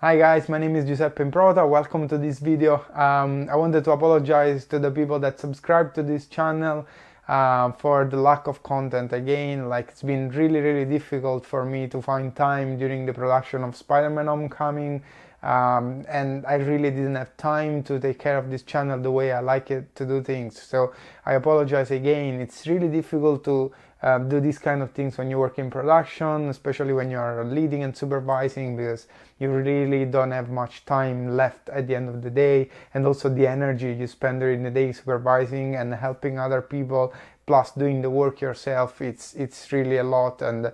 Hi guys, my name is Giuseppe Improta. Welcome to this video. I wanted to apologize to the people that subscribe to this channel for the lack of content again. Like, it's been really difficult for me to find time during the production of Spider-Man Homecoming, and I really didn't have time to take care of this channel the way I like it to do things. So I apologize again. It's really difficult to do these kind of things when you work in production, especially when you are leading and supervising, because you really don't have much time left at the end of the day, and also the energy you spend during the day supervising and helping other people plus doing the work yourself, it's really a lot, and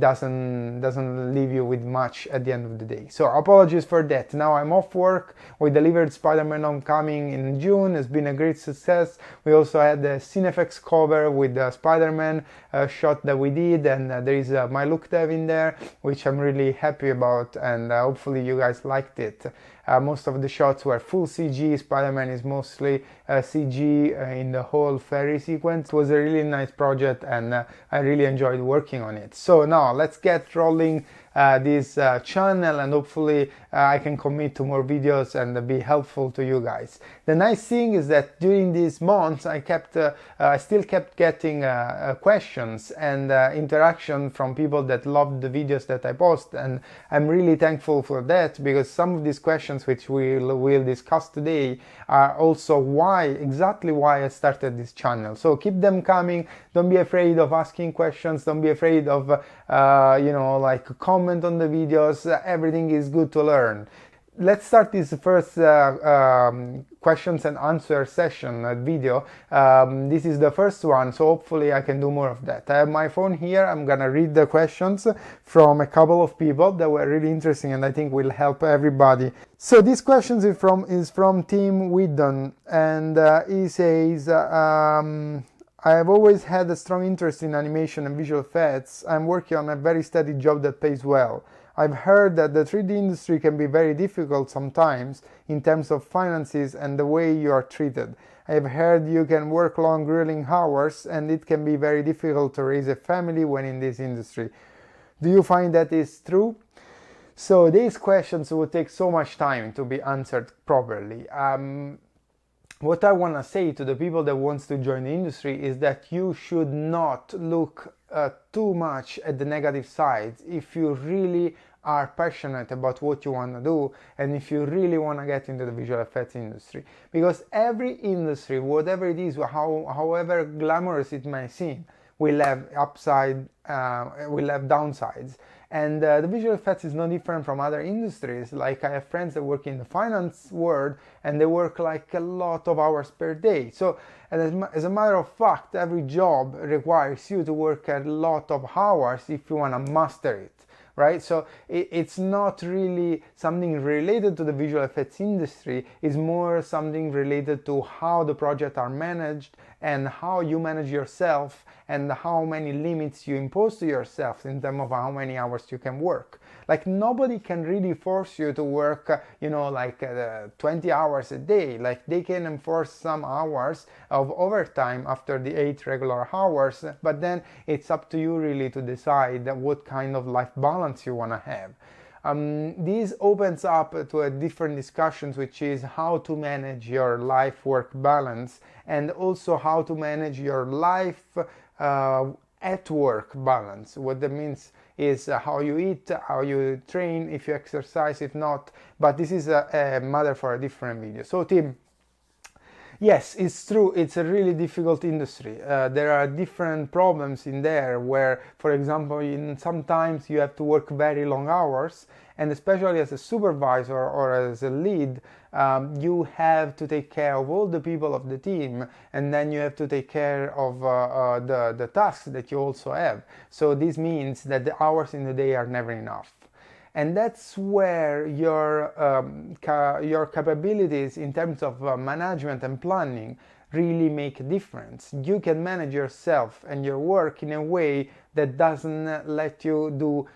doesn't leave you with much at the end of the day. So apologies for that. Now I'm off work. We delivered Spider-Man Homecoming in June. It's been a great success. We also had the VFX cover with the Spider-Man shot that we did, and there is my look dev in there, which I'm really happy about, and hopefully you guys liked it. Most of the shots were full CG. Spider-Man is mostly CG in the whole ferry sequence. It was a really nice project, and I really enjoyed working on it. So now let's get rolling this channel, and hopefully I can commit to more videos and be helpful to you guys. The nice thing is that during these months I still kept getting questions and interaction from people that loved the videos that I post, and I'm really thankful for that, because some of these questions which we'll discuss today are also exactly why I started this channel. So keep them coming. Don't be afraid of asking questions. Don't be afraid of comment on the videos. Everything is good to learn. Let's start this first questions and answer session video. This is the first one, so hopefully I can do more of that. I have my phone here. I'm gonna read the questions from a couple of people that were really interesting and I think will help everybody. So this question is from Tim Whedon, and he says, I have always had a strong interest in animation and visual effects. I'm working on a very steady job that pays well. I've heard that the 3D industry can be very difficult sometimes in terms of finances and the way you are treated. I've heard you can work long, grueling hours, and it can be very difficult to raise a family when in this industry. Do you find that is true? So these questions would take so much time to be answered properly. What I want to say to the people that wants to join the industry is that you should not look too much at the negative sides if you really are passionate about what you want to do, and if you really want to get into the visual effects industry. Because every industry, whatever it is, however glamorous it may seem, will have will have downsides. And the visual effects is no different from other industries. Like, I have friends that work in the finance world, and they work like a lot of hours per day. So as a matter of fact, every job requires you to work a lot of hours if you want to master it, right? So it's not really something related to the visual effects industry. It's more something related to how the projects are managed and how you manage yourself and how many limits you impose to yourself in terms of how many hours you can work. Like, nobody can really force you to work 20 hours a day. Like, they can enforce some hours of overtime after the 8 regular hours, but then it's up to you really to decide what kind of life balance you want to have. This opens up to a different discussions, which is how to manage your life-work balance, and also how to manage your life at work balance. What that means is how you eat, how you train, if you exercise, if not. But this is a matter for a different video. So Tim, yes, it's true, it's a really difficult industry. There are different problems in there where, for example, sometimes you have to work very long hours, and especially as a supervisor or as a lead, you have to take care of all the people of the team, and then you have to take care of the tasks that you also have. So this means that the hours in the day are never enough. And that's where your capabilities in terms of management and planning really make a difference. You can manage yourself and your work in a way that doesn't let you do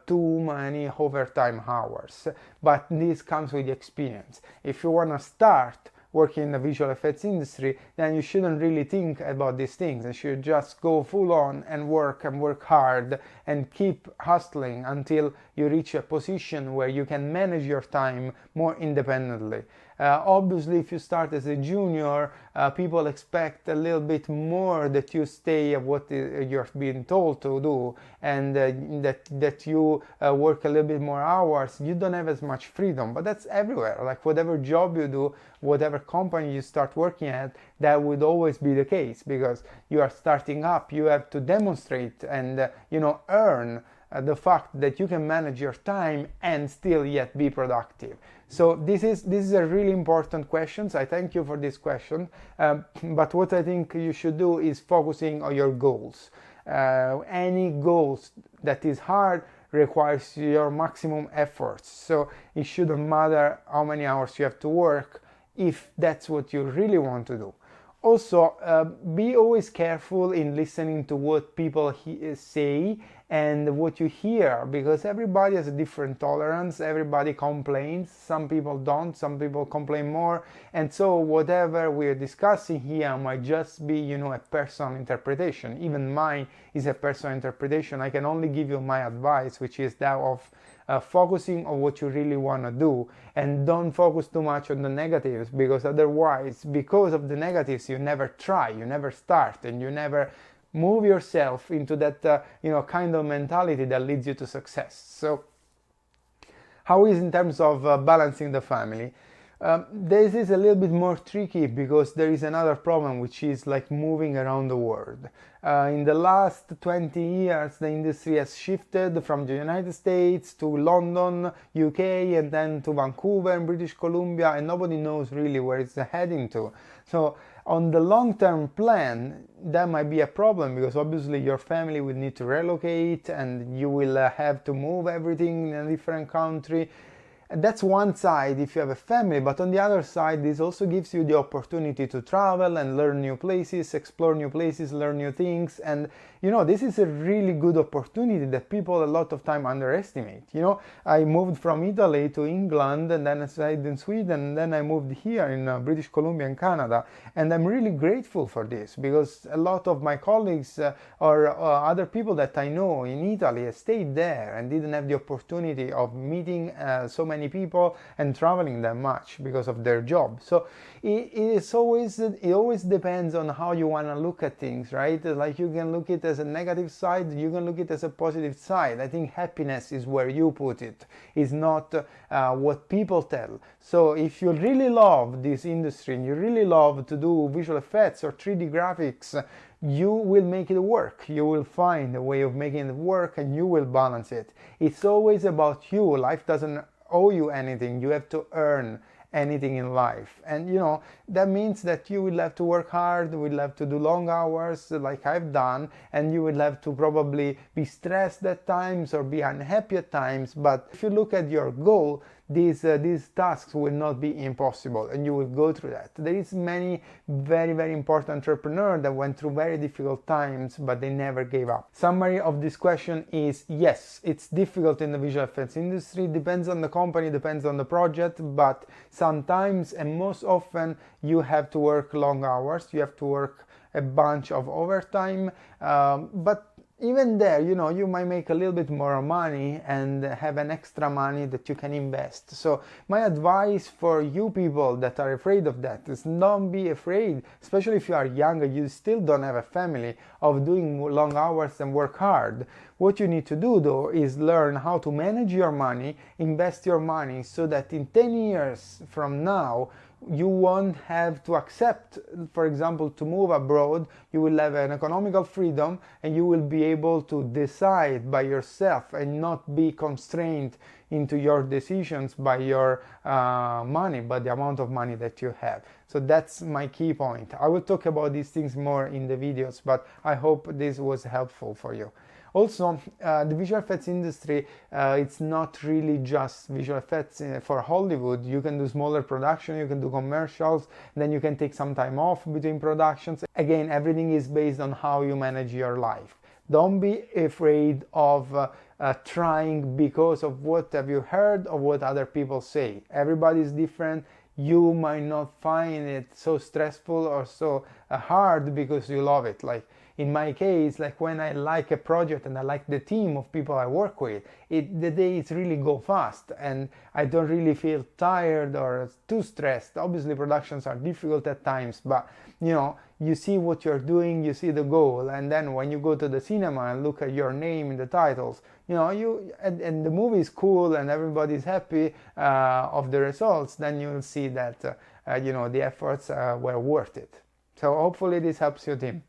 too many overtime hours. But this comes with experience. If you want to start working in the visual effects industry, then you shouldn't really think about these things. You should just go full on and work hard and keep hustling until you reach a position where you can manage your time more independently. Obviously, if you start as a junior, people expect a little bit more that you stay at what you're being told to do, and that you work a little bit more hours. You don't have as much freedom, but that's everywhere. Like whatever job you do, whatever company you start working at, that would always be the case, because you are starting up. You have to demonstrate and earn the fact that you can manage your time and still yet be productive. So this is a really important question. So I thank you for this question. But what I think you should do is focusing on your goals. Any goals that is hard requires your maximum efforts. So it shouldn't matter how many hours you have to work if that's what you really want to do. Also, be always careful in listening to what people say and what you hear, because everybody has a different tolerance. Everybody complains. Some people don't. Some people complain more. And so whatever we're discussing here might just be, a personal interpretation. Even mine is a personal interpretation. I can only give you my advice, which is that of focusing on what you really want to do, and don't focus too much on the negatives, because otherwise, because of the negatives, you never try, you never start, and you never move yourself into that kind of mentality that leads you to success. So how is in terms of balancing the family? This is a little bit more tricky, because there is another problem, which is like moving around the world. In the last 20 years, the industry has shifted from the United States to London, UK, and then to Vancouver and British Columbia, and nobody knows really where it's heading to. So on the long-term plan, that might be a problem, because obviously your family will need to relocate and you will have to move everything in a different country. And that's one side if you have a family, but on the other side, this also gives you the opportunity to travel and learn new places, explore new places, learn new things. And this is a really good opportunity that people a lot of time underestimate. I moved from Italy to England, and then I stayed in Sweden, and then I moved here in British Columbia and Canada. And I'm really grateful for this, because a lot of my colleagues or other people that I know in Italy stayed there and didn't have the opportunity of meeting so many people and traveling that much because of their job. So it always depends on how you want to look at things, right? Like you can look at it as a negative side, you can look at it as a positive side. I think happiness is where you put it, is not what people tell. So if you really love this industry and you really love to do visual effects or 3D graphics, you will make it work. You will find a way of making it work, and you will balance it. It's always about you. Life doesn't owe you anything. You have to earn anything in life, and that means that you will have to work hard, you will have to do long hours like I've done, and you will have to probably be stressed at times or be unhappy at times. But if you look at your goal, these tasks will not be impossible, and you will go through that. There is many very, very important entrepreneurs that went through very difficult times, but they never gave up. Summary of this question is, yes, it's difficult in the visual effects industry. Depends on the company, depends on the project, but sometimes and most often you have to work long hours, you have to work a bunch of overtime, but even there, you might make a little bit more money and have an extra money that you can invest. So my advice for you people that are afraid of that is don't be afraid, especially if you are younger, you still don't have a family, of doing long hours and work hard. What you need to do though is learn how to manage your money, invest your money, so that in 10 years from now, you won't have to accept, for example, to move abroad. You will have an economical freedom, and you will be able to decide by yourself and not be constrained into your decisions by your money, by the amount of money that you have. So that's my key point. I will talk about these things more in the videos, but I hope this was helpful for you. Also, the visual effects industry, it's not really just visual effects for Hollywood. You can do smaller production, you can do commercials, then you can take some time off between productions. Again, everything is based on how you manage your life. Don't be afraid of trying because of what have you heard or what other people say. Everybody is different. you might not find it so stressful or so hard because you love it. Like in my case, like when I like a project and I like the team of people I work with, the days really go fast and I don't really feel tired or too stressed. Obviously productions are difficult at times, but you know, you see what you're doing, you see the goal, and then when you go to the cinema and look at your name in the titles, you know, and the movie is cool and everybody's happy of the results, then you'll see that you know, the efforts were worth it. So hopefully this helps your team.